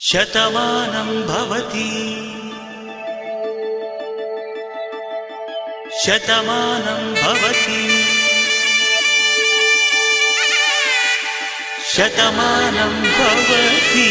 శతమానం భవతి శతమానం భవతి శతమానం భవతి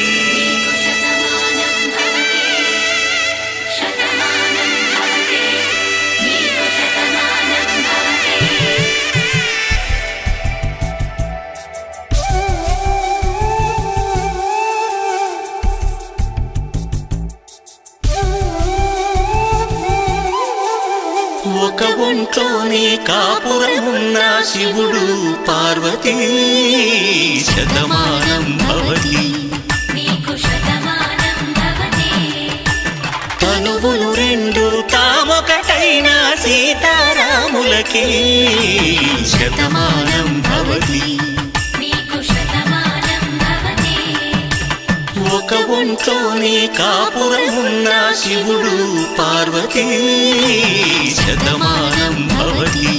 ఒక ఒంట్లోనే కాపురమున్న శివుడు పార్వతీ శతమానం భవతి తనువులు రెండు తామొకటైన సీతారాములకి శతమానం భవతి ఒక ఒంట్లోనే కాపురమున్న శివుడు పార్వతీ శతమానం భవతి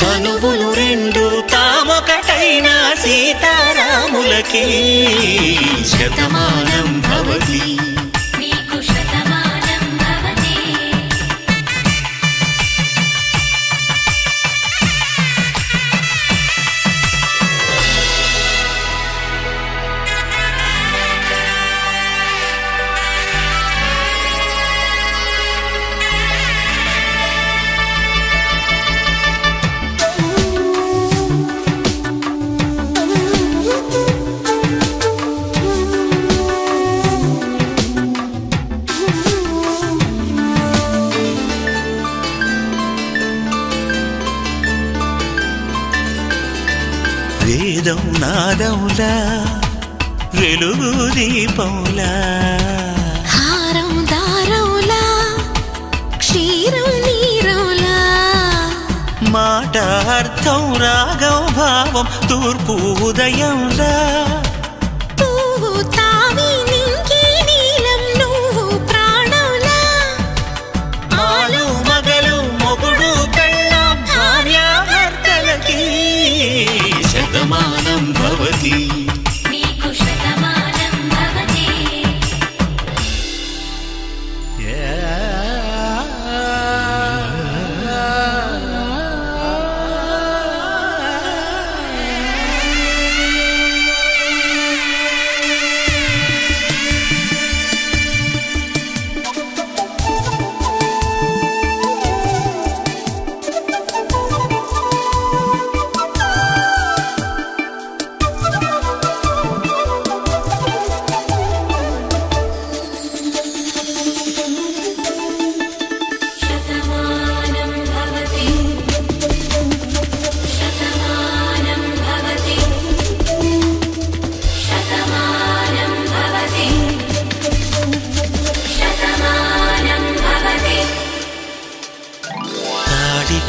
తనువులు రెండు తామొకటైన సీతారాములకి శతమానం భవతి వేదం నాదములా వెలుగు దీపములా హారం దారములా క్షీరం నీరములా మాట అర్థం రాగం భావం తూర్పు ఉదయంలా పువ్వు తావి నింగి నీలం నువ్వు ప్రాణంలా ఆలు మగలు మొగుడు పెళ్ళాం భార్యాభర్తలకి శతమానం భవతి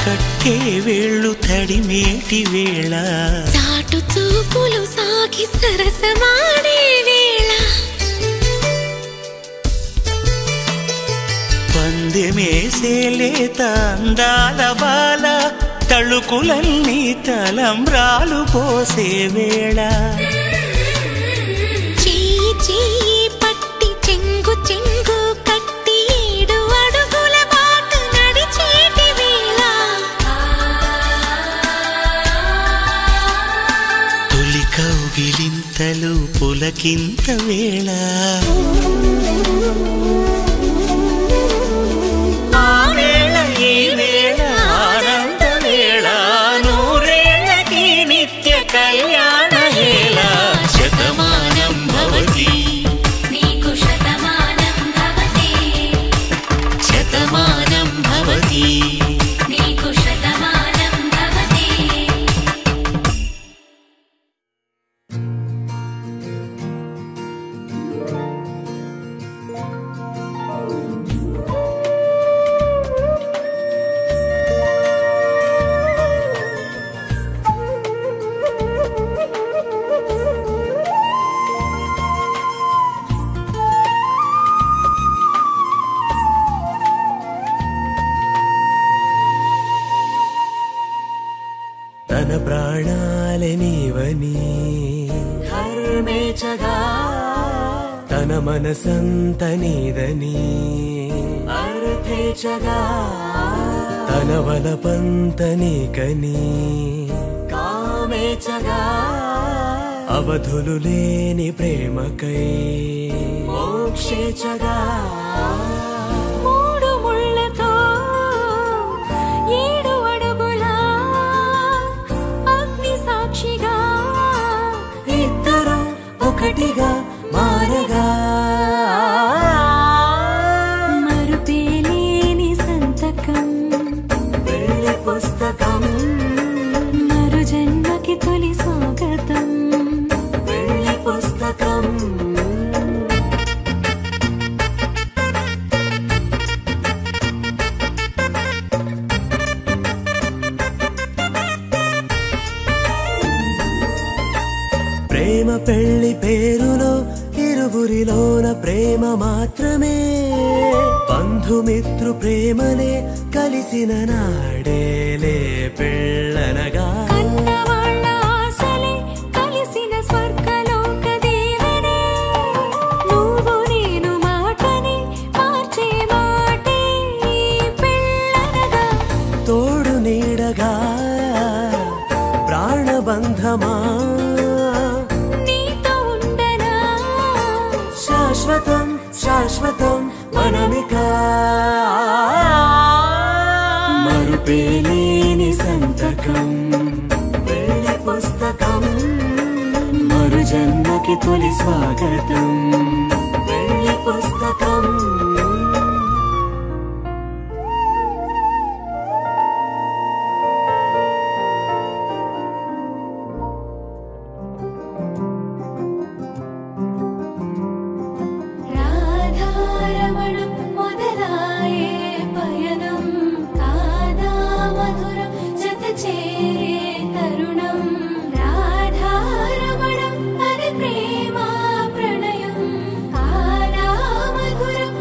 కట్టే వేళ్ళు తడిమేటి వేళ చాటు చూపులు సాగి సరసమాడే వేళ పందెమేసేలేత అందాల బాల తళుకులన్నీ తలంబ్రాలు పోసే వేళ చెయ్యి చెయ్యి పట్టి చెంగు చెంగు కట్టి 7 అడుగుల బాట నడిచేటి వేళ తొలి కౌగిలింతలు పులకింత వేళ ఆ వేళ ఈ వేళ ఆనంద వేళ నూరేళ్ళకి నిత్య కళ్యాణ వేళ శతమానం భవతి శతమానం భవతి అర్థేచగా తన మనసంత నీదని అర్థేచగా తన వలపంత నీకని కామేచగా అవధులు లేని ప్రేమకై మోక్షేచగా మూడు ముళ్ళతో 7 అడుగుల అగ్ని సాక్షిగా ఇద్దరు ఒకటిగా మారగా మరుపేలేని సంతకం పెళ్లి పుస్తకం మరు జన్మకి తొలి స్వాగతం పెళ్లి పుస్తకం ప్రేమ పెళ్లి పేరులో ఇరువురిలోన ప్రేమ మాత్రమే బంధుమిత్రు ప్రేమలే కలిసిన నాడేలే పెళ్ళనగా కన్నవాళ్ళ ఆశలే కలిసిన స్వర్గలోక దీవెనే నువ్వు నేను మాటని మార్చే మాటే పెళ్ళనగా తోడు నీడగా ప్రాణబంధమా నీతో ఉండనా శాశ్వతం శాశ్వతం మనమిక మరుపేలేని సంతకం పెళ్లి పుస్తకం మరు జన్మకి తొలి స్వాగతం పెళ్లి పుస్తకం రాధారమణం మొదలాయే పయనం కాదా మధురం జత చేరే తరుణం రాధారమణం అది ప్రేమ ప్రణయం కాదా మధురం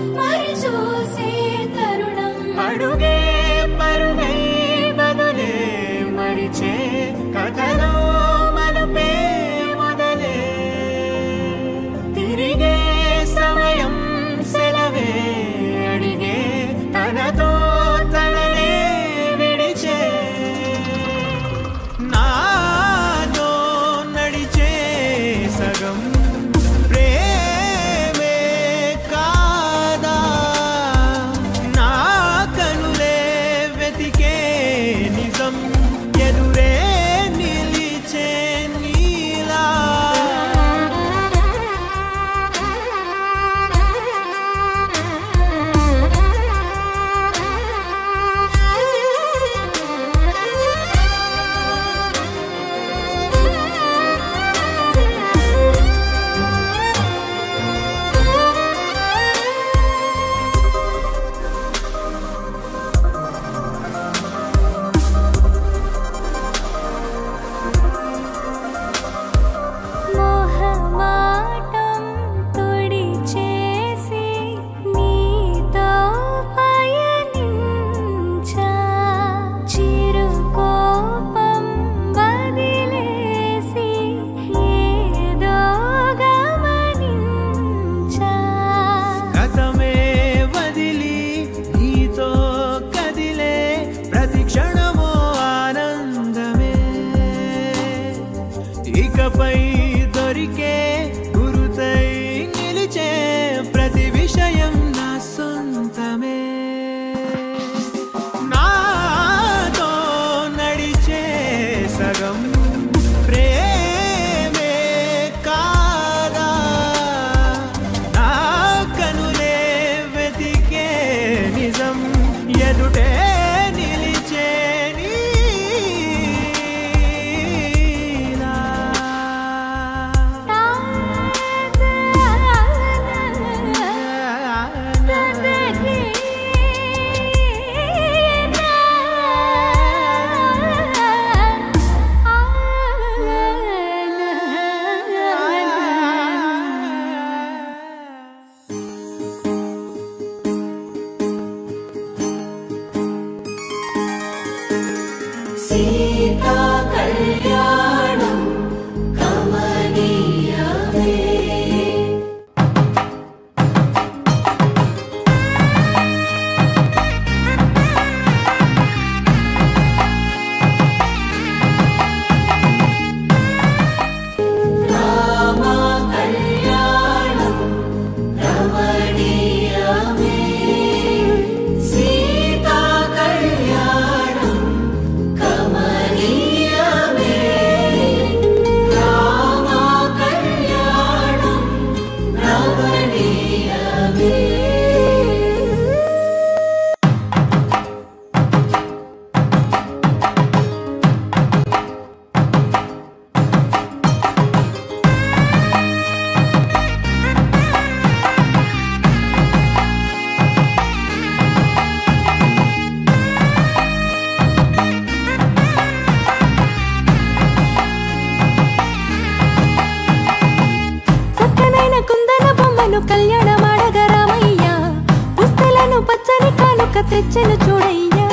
తెచ్చెను చూడయ్యా.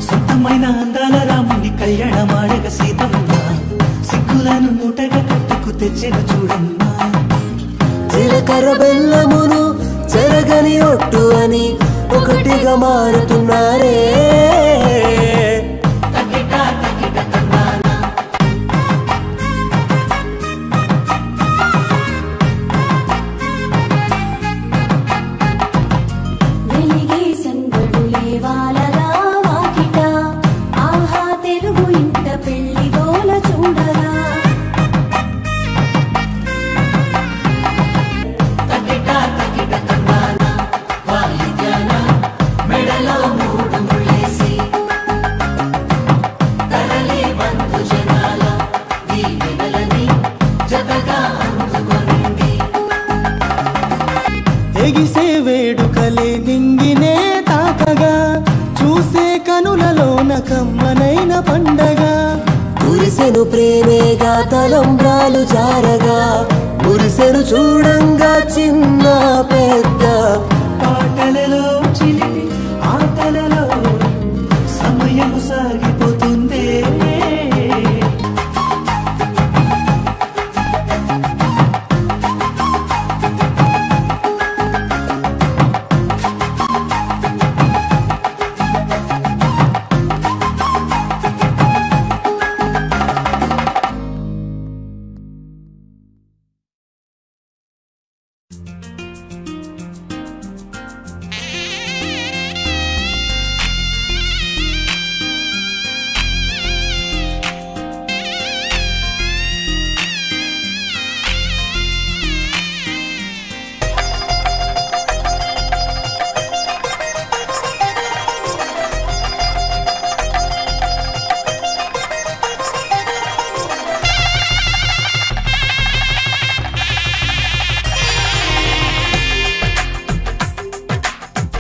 సొంతమైన అందాల రాముని కళ్యాణమాడగ సీతమ్మ సిగ్గులను మూటగా కట్టుకు తెచ్చెను చూడమ్మా. జీలకర్ర బెల్లమును చెరగని ఒట్టు అని ఒకటిగా మారుతున్నారే. వెలిగే సందడులే వాలగా వాకిట, ఆహా తెలుగు ఇంట పెళ్లి గోల చూడరా. ఎగిసే వేడుకలే నింగినే తాకగా చూసే కనులలోన కమ్మనైన పండగ. కురిసెను ప్రేమేగా తలంబ్రాలు జారగా మురిసెను చూడంగా చిన్న పెద్ద. పాటలలో చిలిపి ఆటలలో సమయం సాగిపోతుందే.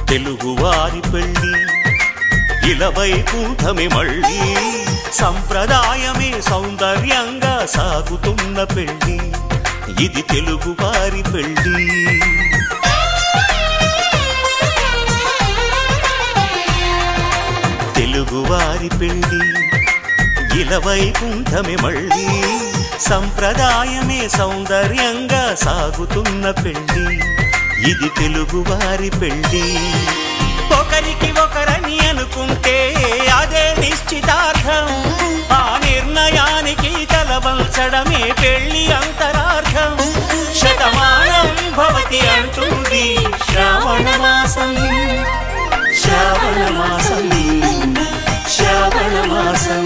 తెలుగువారి పెళ్ళి ఇలవైకుంఠమే మళ్ళీ సంప్రదాయమే సౌందర్యంగా సాగుతున్న పెళ్ళి ఇది తెలుగువారి పెళ్ళి. తెలుగువారి పెళ్ళి ఇలవైకుంఠమే మళ్ళీ సంప్రదాయమే సౌందర్యంగా సాగుతున్న పెళ్ళి ఇది తెలుగువారి పెళ్ళి. ఒకరికి ఒకరని అనుకుంటే అదే నిశ్చితార్థం, ఆ నిర్ణయానికి తలవంచడమే పెళ్ళి అంతరార్థం. శతమానం భవతి అంటుంది శ్రావణ మాసం, శ్రావణ మాసం, శ్రావణ మాసం.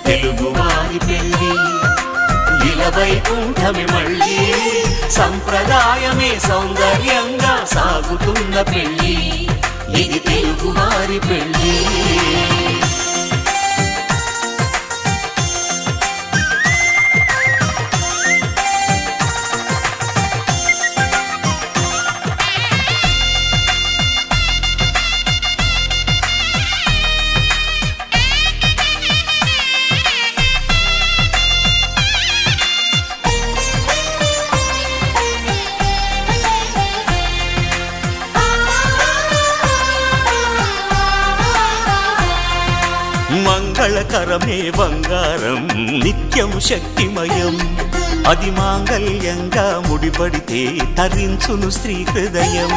తెలుగువారి పెళ్ళి ఇలవైకుంఠమే మళ్ళీ సంప్రదాయమే సౌందర్యంగా సాగుతున్న పెళ్ళి ఇది తెలుగువారి పెళ్ళి. మంగళకరమే బంగారం నిత్యం శక్తిమయం, అది మాంగళ్యంగా ముడిపడితే తరించును స్త్రీ హృదయం.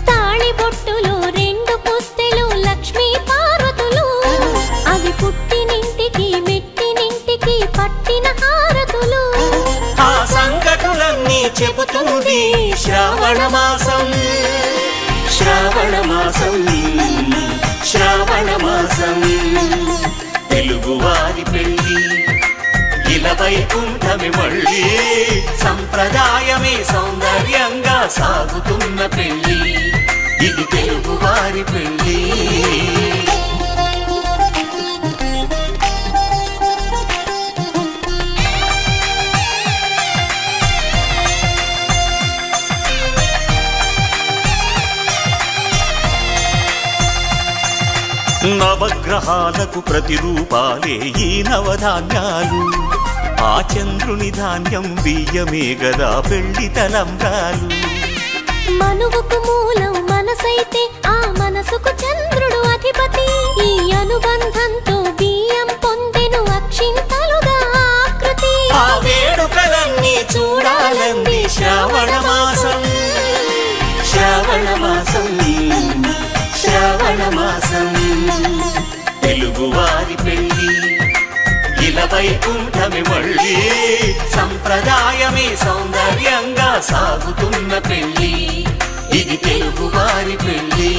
తాళి బొట్టులో రెండు పుస్తెలు లక్ష్మీ పార్వతులు, అవి పుట్టినింటికి మెట్టినింటికి పట్టిన హారతులు. ఆ సంగతులన్నీ చెబుతుంది శ్రావణ మాసం, శ్రావణ మాసం, శ్రావణ మాసం. తెలుగువారి పెళ్ళి ఇలవైకుంఠమే మళ్ళీ సంప్రదాయమే సౌందర్యంగా సాగుతున్న పెళ్ళి ఇది తెలుగువారి పెళ్ళి. నవగ్రహాలకు ప్రతిరూపాలే ఈ నవధాన్యాలు, ఆ చంద్రుని ధాన్యం బియ్యమే గదా పెళ్లి తలంబ్రాలు. మనువుకు మూలం మనసైతే ఆ మనసుకు చంద్రుడు అధిపతి. ఈ అనుబంధంతో బియ్యం పొందెను అక్షింతలుగా ఆకృతి. ఆ వేడుకలన్నీ చూడాలంది శ్రావణ మాసం, శ్రావణ మాసం, శ్రావణ మాసం. తెలుగువారి పెళ్ళి ఇలా వైకుంఠమి మళ్ళీ, సంప్రదాయమే సౌందర్యంగా సాగుతున్న పెళ్ళి, ఇది తెలుగువారి పెళ్ళి.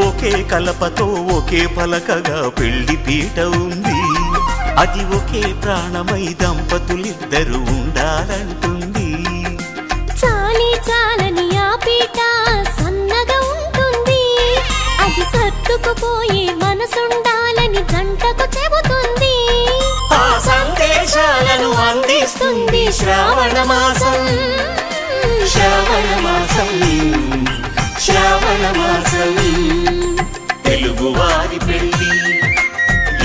ఒకే కలపతో ఒకే పలకగా పెళ్లి పీట ఉంది, అది ఒకే ప్రాణమై దంపతులిద్దరూ ఉండాలంటుంది. చాలి చాలని ఆ పీట సన్నగా ఉంటుంది, అది సర్దుకుపోయే మనసుండాలని జంటకు చెబుతుంది. ఆ సందేశాలను అందిస్తుంది శ్రావణ మాసం, శ్రావణ మాసం, శ్రావణ మాసం. తెలుగువారి పెళ్ళి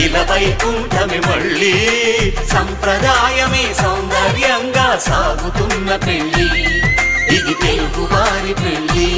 ఇలా వైకుంఠమి మళ్ళీ, సంప్రదాయమే సౌందర్యంగా సాగుతున్న పెళ్ళి, ఇది తెలుగువారి పెళ్ళి.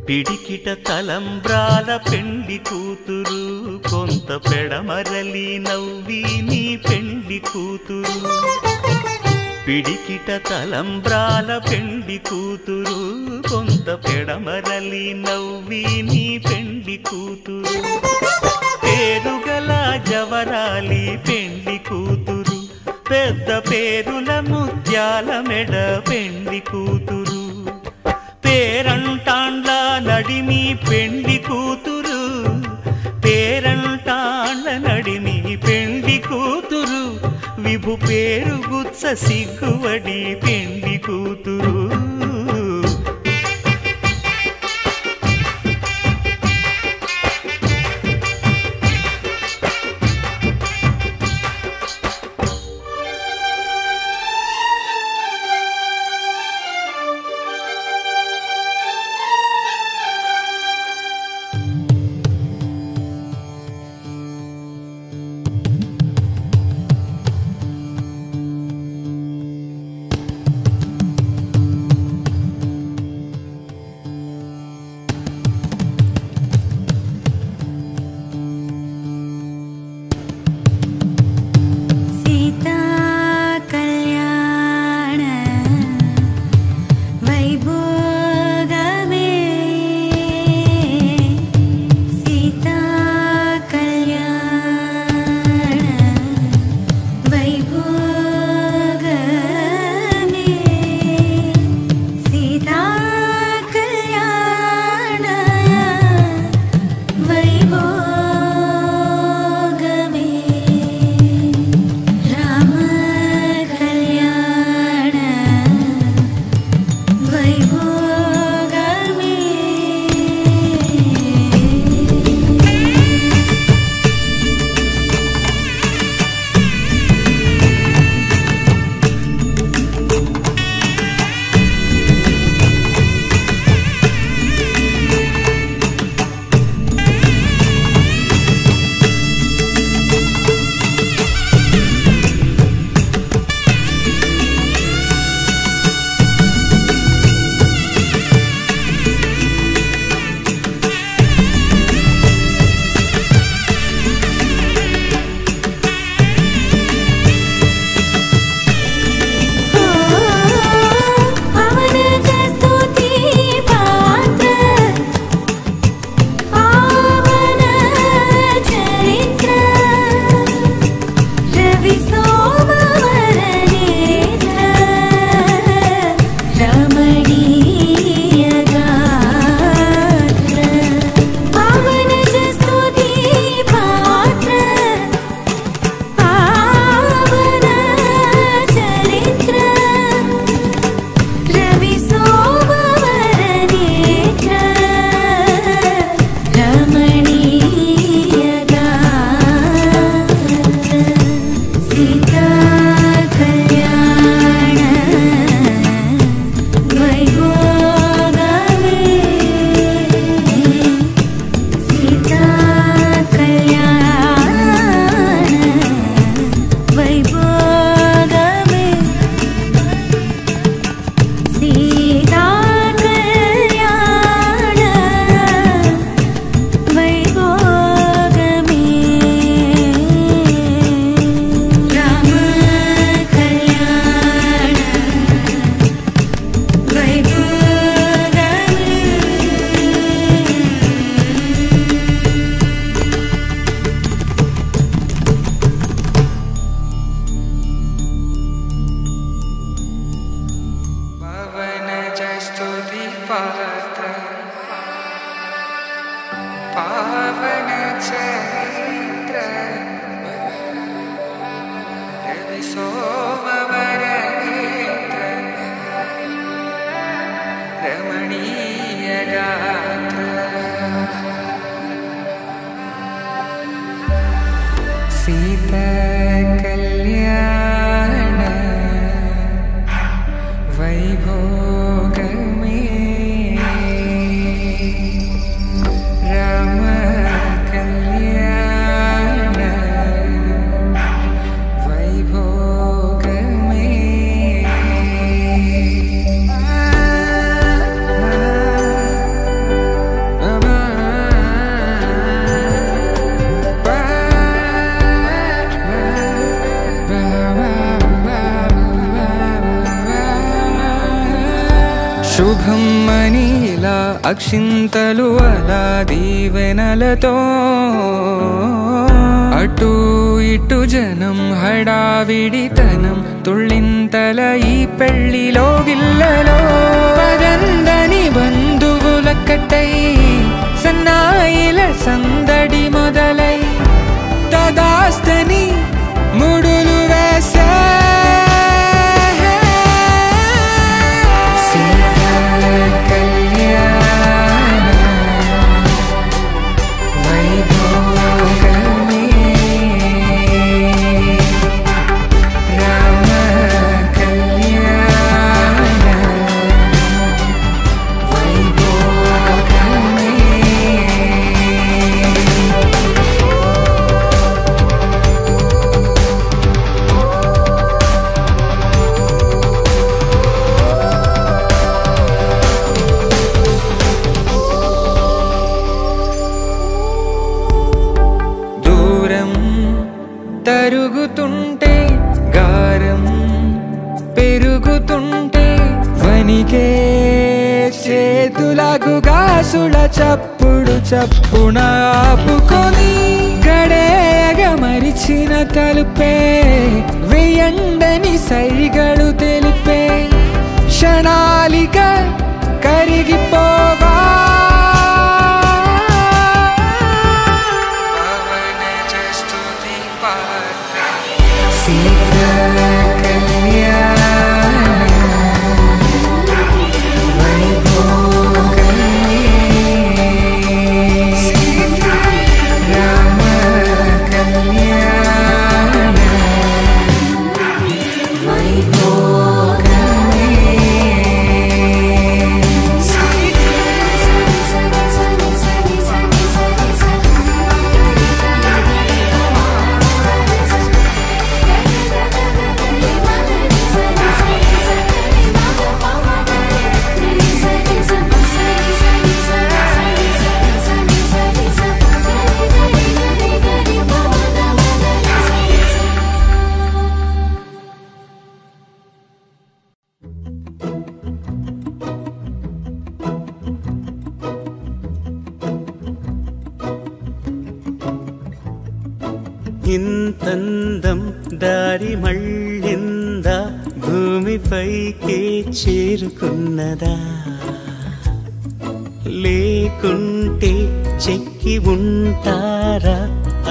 పిడికిట తలంబ్రాల పెండ్లి కూతురు, కొంత పెడమరలి నవ్వి నీ పెండ్లి కూతురు. పిడికిట తలంబ్రాల పెండ్లి కూతురు, కొంత పెడమరలి నవ్వి నీ పెండ్లి కూతురు. పేరుగల జవరాలి పెండ్లి కూతురు, పెద్ద పేరుల ముత్యాల మెడ పెండ్లి కూతురు. పేరంటాండ్ల నడిమి పెండ్లి కూతురు, పేరంటాండ్ల నడిమి పెండ్లి కూతురు. విభు పేరు గుత్స సిగ్గువడి పెండ్లి కూతురు. पावन चरित्र रवि सोमवर नेत्र रमणीय गात्र सीता कल्याण वैभोग में राम कल्याण वैभोग में శుభం మనీలా అక్షింతలు అలా దీవెనలతో అటు ఇటు జనం హడావిడితనం తుళ్ళింతల ఈ పెళ్లిలో గిల్లలో పదందని బంధువులక్కటై సన్నాయిల సందడి మొదలై తదాస్తని ముడులు వేసే తరుగుతుంటే గారం పెరుగుతుంటే వనికే చేతులకు గాసుల చప్పుడు చప్పున ఆపుకొని గడేగ మరిచిన తలుపే వేయండని సైగలు తెలిపే క్షణాలిక కరిగిపోవా ఇంతందం దారి మళ్ళిందా భూమిపైకే చేరుకున్నదా లేకుంటే చెక్కి ఉంటారా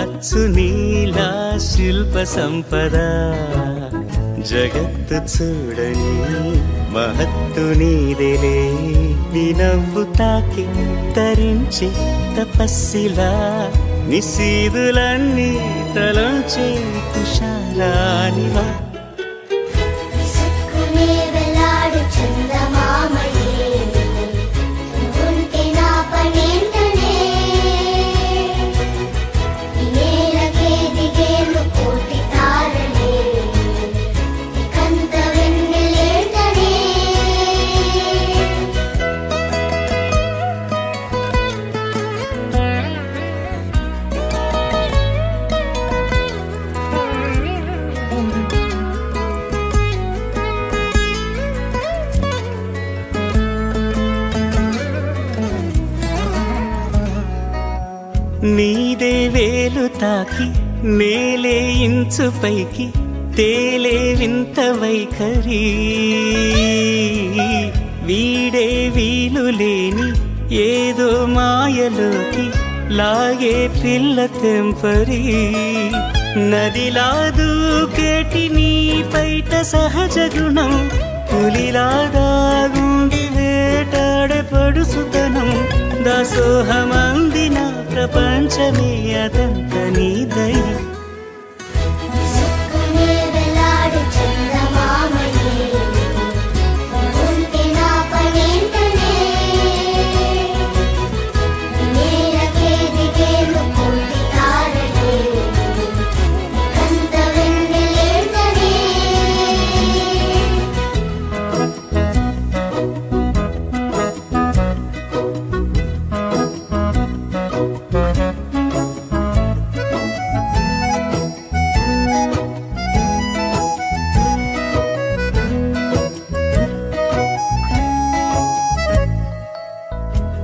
అచ్చు నీలా శిల్ప సంపద జగత్తు చూడని మహత్తు నీదేలే నీ నవ్వు తాకి తరించి తపస్సిలా నిశీదులన్నీ తలంచే తుషారానివా నీదే వేలు తాకి నేలే ఇంచు పైకి తేలే వింత వైఖరి వీడే వీలు లేని ఏదో మాయలోకి లాగే పిల్ల తెంపరి నదిలా దూకేటి నీ పైట సహజ గుణం పులిలా దాగుండి వేటాడే పడుసుతనం దాసోహమందిన ప్రపంచమే అదంత నీదై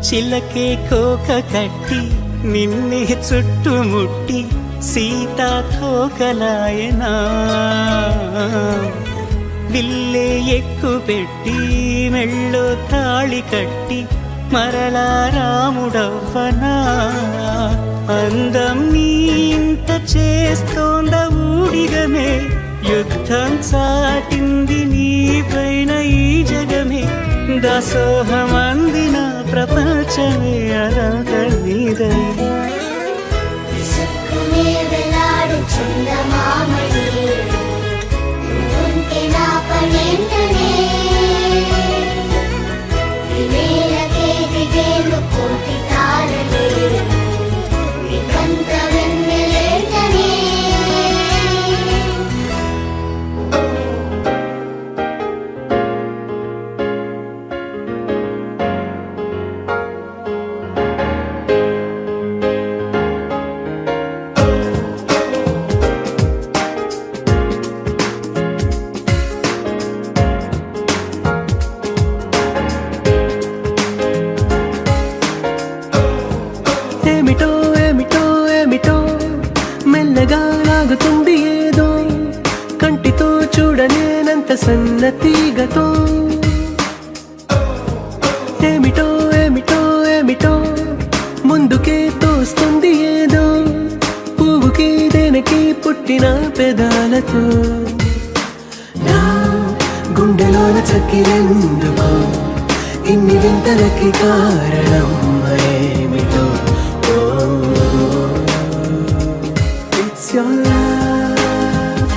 చిలకే కోక కట్టి నిన్నే చుట్టుముట్టి సీతాకోకలాయనా విల్లే ఎక్కు పెట్టి మెళ్ళో తాళి కట్టి మరలా రాముడవ్వనా అందం నీ ఇంత చేస్తోంద ఊడిగమే యుద్ధం చాటింది నీ పైన ఈ జగమే దాసోహమందిన ప్రపంచమే అదంత నీదై సన్నతిగతో ఏమిటో ఏమిటో ఏమిటో ముందుకే తోస్తుంది ఏదో పువ్వుకి దేనికి పుట్టిన పెదాలతో నా గుండెలోన చక్కిరెందుకో ఇన్ని వింతలకి కారణం ఏమిటో It's your love,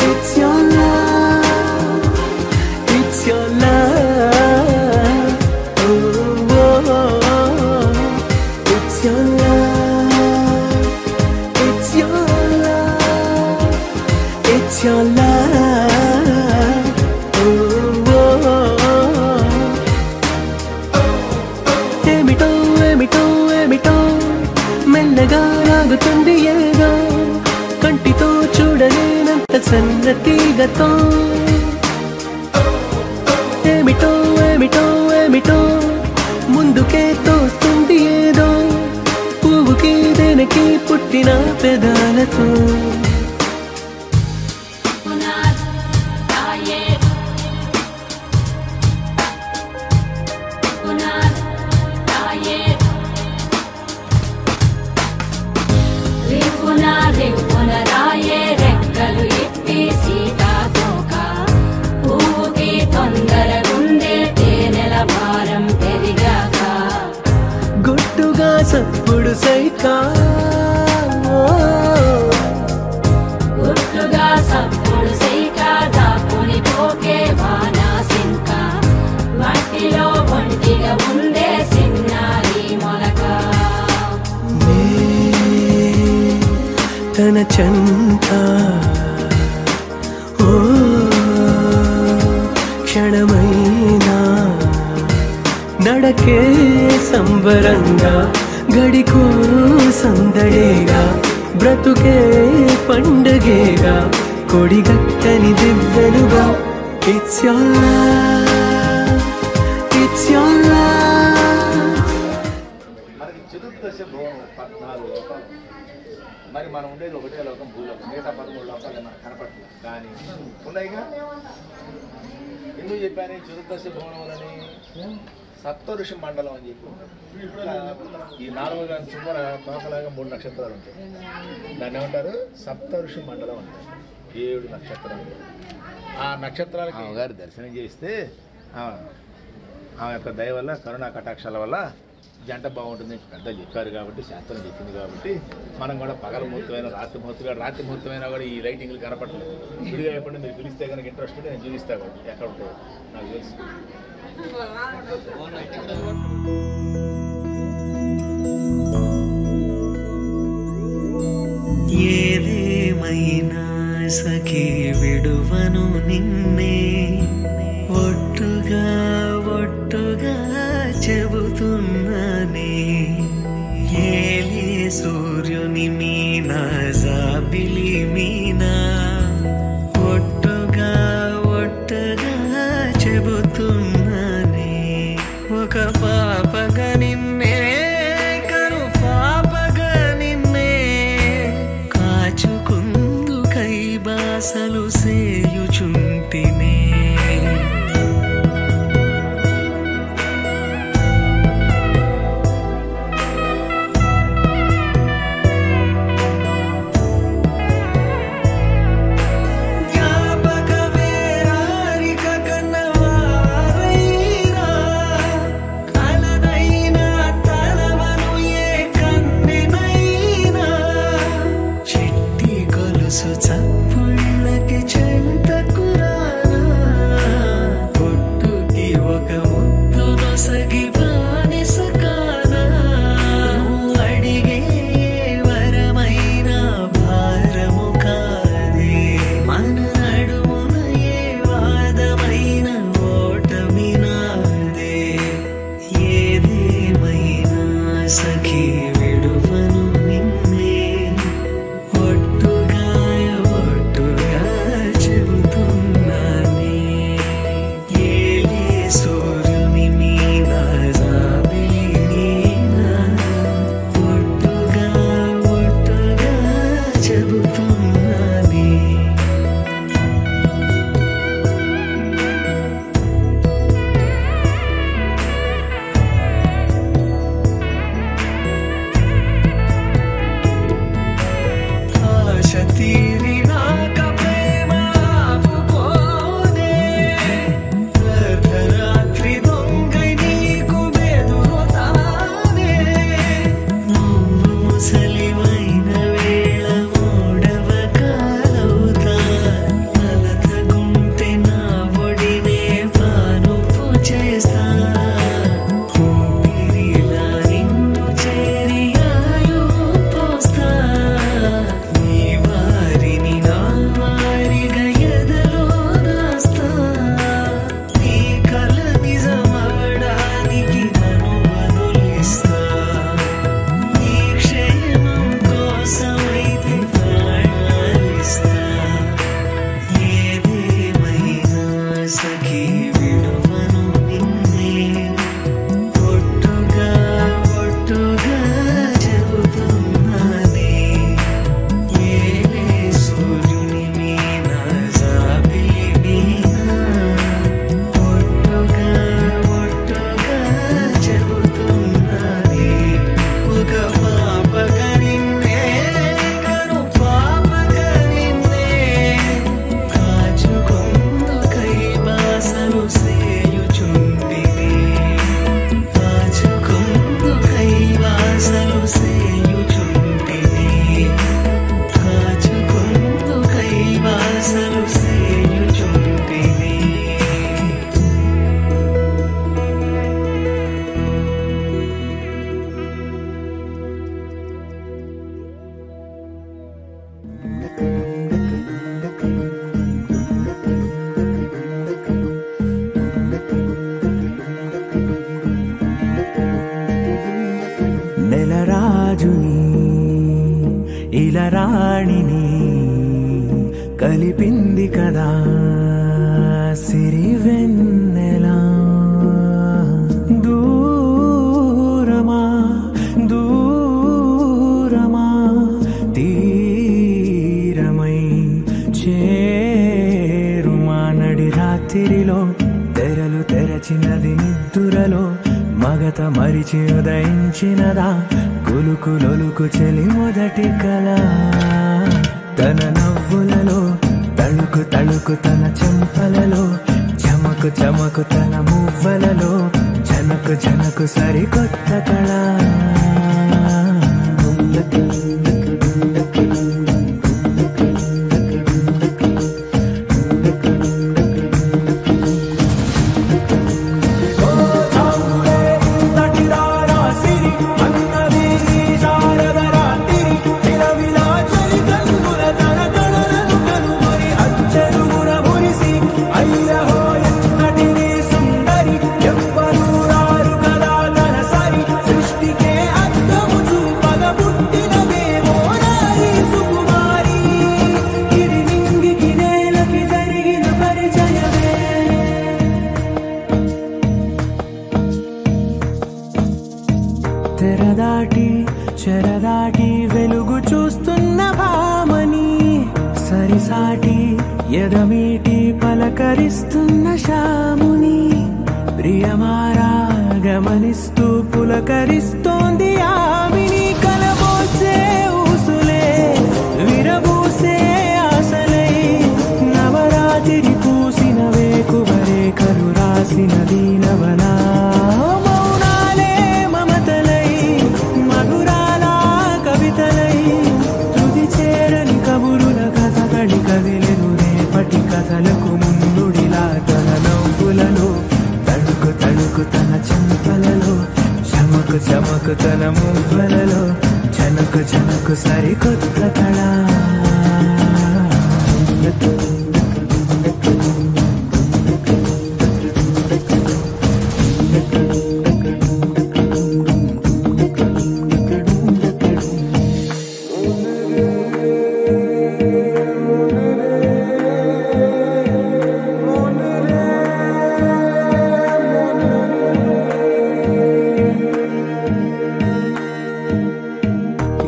it's your love, it's your love, oh, oh, oh. It's your love, it's your love, it's your love, oh, oh, oh. ఏమిటో ఏమిటో ఏమిటో మెల్లగా రాగుతుంది ఏదో కంటితో చూడలేనంత సన్నతిగతో ఏమిటో ఏమిటో ఏమిటో ముందుకే తోస్తుంది ఏదో పువ్వుకి దేనికి పుట్టిన పెదాలతో గుట్టుగా సప్పుడు సైకా గుట్టుగా సప్పుడు సైకా దాపుని పోకే వానా సింక మట్టిలో ఒంటిగా ఉండే సిన్నారి మొలక తన చంత ఓ క్షణమైనా నడకే సంబరంగా గడికో సందడేగా బ్రతుకే పండగేగా కొడిగట్టని దివ్వెలుగా It's your love, it's your love. మనకి చతుర్దశ భూమి 14 లోకాలు మరి మనం ఉండేది ఒకటే లోకం భూలోకం మిగతా 13 లోకాలు మనకు కనపడుతుంది కానీ ఉన్నాయిగా ఎందుకు చెప్పాను చతుర్దశ భువనములని సప్తఋషి మండలం అని చెప్పి ఇట్లా ఈ 4 గ్రామ చుమ్మర తోకలాగా 3 నక్షత్రాలు ఉంటాయి. దాన్ని ఏమంటారు? సప్తఋషి మండలం అంటారు. 7 నక్షత్రాలు. ఆ నక్షత్రాలకి అమ్మగారు దర్శనం చేస్తే ఆమె యొక్క దయ వల్ల కరుణా కటాక్షాల వల్ల జంట బాగుంటుంది పెద్దలు చెప్పారు కాబట్టి, శాస్త్రం చెప్పింది కాబట్టి మనం కూడా పగల ముహూర్తమైన రాత్రి ముహూర్తమైనా కూడా ఈ లైటింగ్లు కనపడలేదు. విడిగా ఎప్పుడు మీరు పిలిస్తే కనుక ఇంట్రెస్ట్ ఉంటే నేను చూపిస్తా కూడా ఎక్కడ ఉంటాయి నాకు తెలుసు. ఏదేమైనా సఖీ విడువను నిన్నే ఒట్టుగా చెబుతున్నానే. ఏలే సూర్యుని మీనా జాబిలి మీనా ఒట్టుగా చెబుతున్నానే. ఒక పాపగా నిన్నే కను పాపగా నిన్నే కాచుకుందు కై బాసలు సేయుచుంటినే. చప్పుళ్ళకి చెంతకురానా పొట్టుకి ఒక ముద్దు నొసగి బానిస కానా. అడిగే వరమైన భారము కాదే మన నడుమున ఏ వాదమైన ఓటమి నాదే. ఏదేమైనా సఖీ విడువను నిన్నే ఒట్టుగా చెబుతున్నానే. ఏలే సూర్యుని మీనా జాబిలి మీనా ఒట్టుగా చెబుతున్నానే. ఆశ తీరినాక ప్రేమ ఆపుకోదే. అర్ధరాత్రి దొంగై నీకు బెదురుతానే. నువ్వు ముసలివైన వేళ మూడవ కాలవుతా. నలతగుంటే నా ఒడినే పానుపు చేస్తా. ఊపిరిలా నిన్ను చేరి ఆయు పోస్తా. నీ వారిని నా వారిగా ఎదలో దాస్తా. నీ కల నిజమవడానికి నన్ను వదిలిస్తా. నీ క్షేమం కోసమైతే ప్రాణాలిస్తా. ఏదేమైనా సఖీ విడువను నిన్నే ఒట్టుగా చెబుతున్నానే. ఏలే సూర్యుని మీనా జాబిలి మీనా ఒట్టుగా చెబుతున్నానే. ఒక పాపగా నిన్నే కను పాపగా నిన్నే కాచుకుందు కై బాసలు సేయుచుంటినే. కాచుకుందు కై బాసలు సేయుచుంటినే. కాచుకుందు కై బాసలు సేయుచుంటినే. నెలరాజుని ఇలరాణిని కలిపింది కదా సిరివెన్నెలా. దూరమా తీరమై చేరుమా. నడి రాత్రిలో తెరలు తెరచినది నిద్దురలో విడిచి ఉదయించినదా కులుకులొలుకు చెలి మొదటి కళ తన నవ్వులలో తళుకు తళుకు తన చెంపలలో చమకు చమకు తన మువ్వలలో జనకు జనకు సరికొత్త కళ తెరదాటి చెరదాటి వెలుగు చూస్తున్న భామని సరిసాటి ఎదమీటి పలకరిస్తున్న శాముని ప్రియమారా గమనిస్తూ పులకరిస్తోంది ఆవిని కలబోసే ఊసులే విరబూసే ఆశలై నవరాత్రి పూసిన వేకువరేఖలు రాసిన దీనవనా కదిలెను రేపటి కథలకు ముందుడిలా తన నవ్వులలో తడుకు తడుకు తన చెంపలలో చమకు చమకు తన మువ్వలలో చనకు చనకు సరికొత్త కళ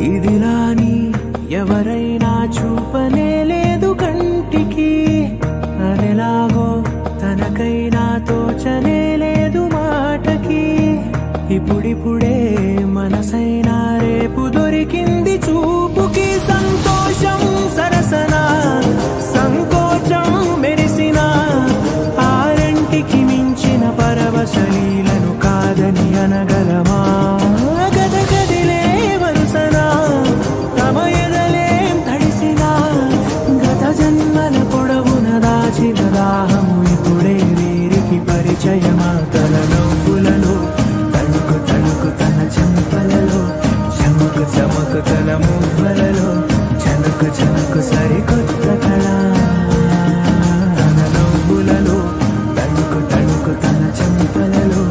ఇదిలాని ఎవరైనా చూపనే లేదు కంటికి అదెలాగో తనకైనా తోచనే లేదు మాటకి ఇప్పుడిప్పుడే మనసైనా రేపు దొరికింది చూపుకి సంతోషం సరసన సంకోచం మెరిసిన ఆరంటికి మించిన పరవశలీలను కాదని అనగలమా దాహము ఇప్పుడే వీరికి పరిచయమా తన నవ్వులలో తణుకు తణుకు తన చెంపలలో చమకు చమకు తన మువ్వలలో చనకు చనకు సరికొత్త కళ తన నవ్వులలో తణుకు తణుకు తన చెంపలలో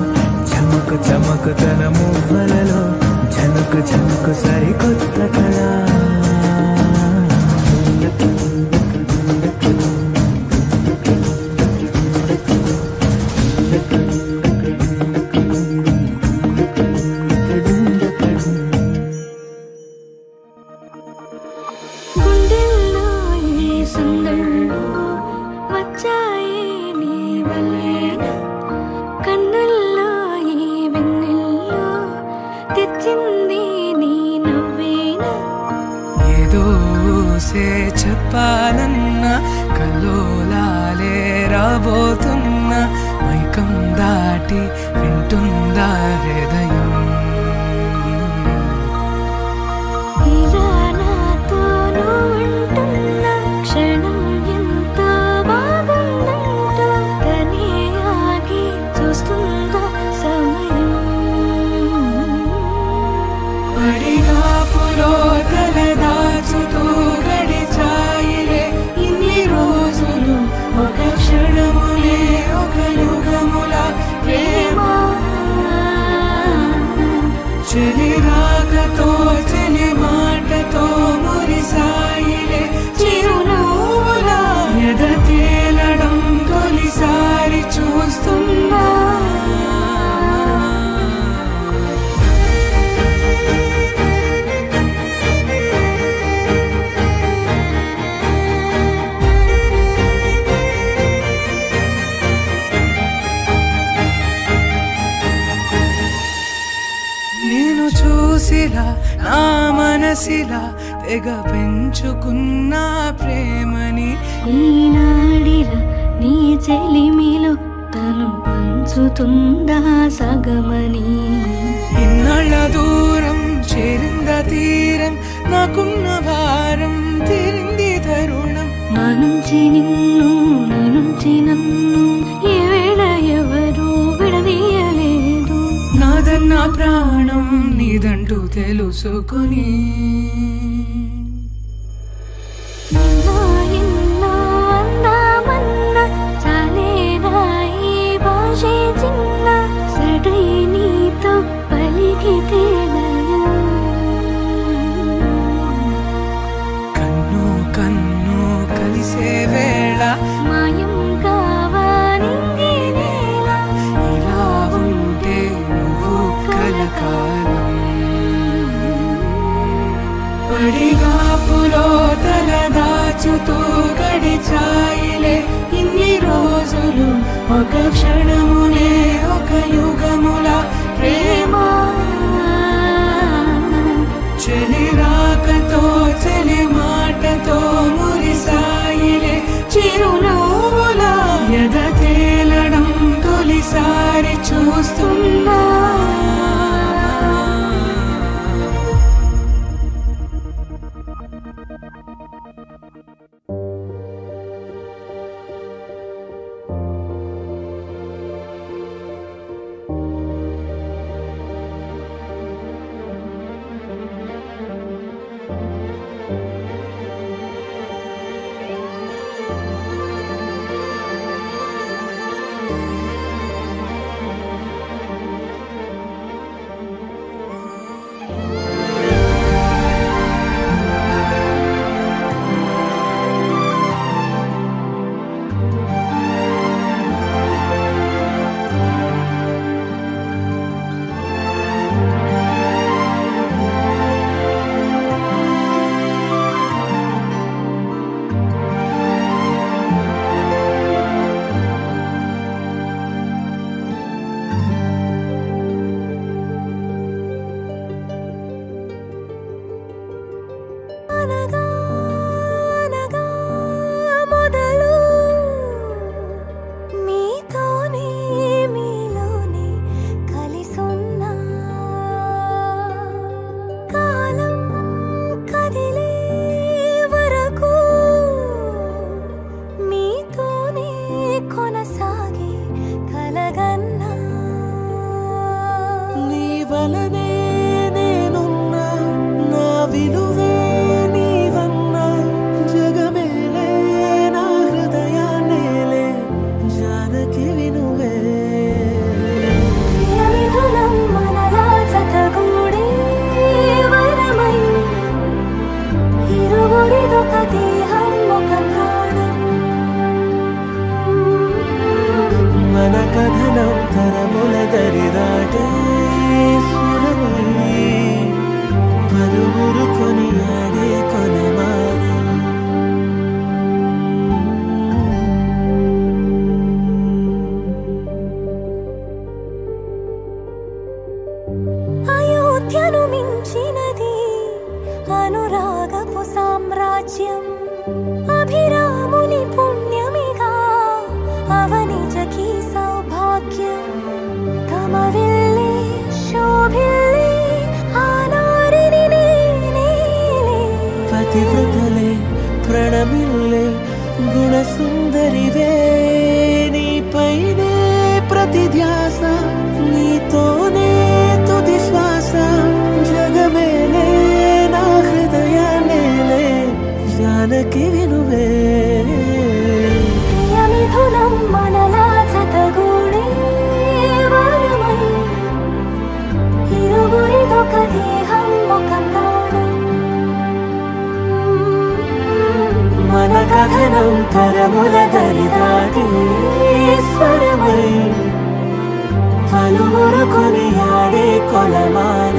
చమకు చమకు తన మువ్వలలో చనకు చనకు సరికొత్త కళ చెప్పాలన్నా కల్లోలాలే రాబోతున్నా మైకం దాటి వింటుందా హృదయం ఇలా నాతో నువ్వుంటున్న క్షణం ఎంతో బాగుందంటూ తనే ఆగి చూస్తుందా సమయం పడిగాపులో తల దాచుతూ గడిచాయిలే ఇన్ని రోజులు ఒక క్షణములే ఒక యుగముల ప్రేమ నా మనసిలా తెగ పెంచుకున్న ప్రేమని ఈనాడిలా నీ చెలిమిలో తను పంచుతుందా సగమని ఇన్నాళ్ళ దూరం చేరింద తీరం నాకున్న భారం తీరింది తరుణం నా నుంచి నిన్ను నీ నుంచి నన్ను ఏ వేళ ఎవరు విడదీయలేదు నాదన్న ప్రాణం నీదంటూ తెలుసుకుని ఎన్నో ఎన్నో అందామన్న చాలేనా ఈ భాషే చిన్న సడై నీతో పలికితే కన్ను కన్ను కలిసే వేళ మాయం కావాలింగే వేళ ఇలా ఉంటే నువ్వు కలకాలం పడిగాపులో తల దాచుతూ గడిచాయిలే ఇన్ని రోజులు ఒక క్షణమునే ఒక యుగముల ప్రేమ చెలి రాకతో చెలి మాటతో మురిసాయిలే చిరునవ్వుల ఎద తేలడం తొలిసారి చూస్తున్నా అభిరాముని పుణ్యమిగా అవనిజకి సౌభాగ్యం కమవిల్లి శోభిల్లి ఆనారిని నేనేలే పతివ్రతలే ప్రణమిల్లే గుణసుందరివే నీపైనే ప్రతి ధ్యాస నీతోనే తుది శ్వాస జగమేలే నా హృదయాన్నేలే జానకి వినువే ప్రియమిథునం మనలా జతగూడే వరమై ఇరువురిదొక దేహం ఒక ప్రాణం మన కథనం తరముల దరిదాటి స్వరమై పలువురు కొనియాడే కొలమానం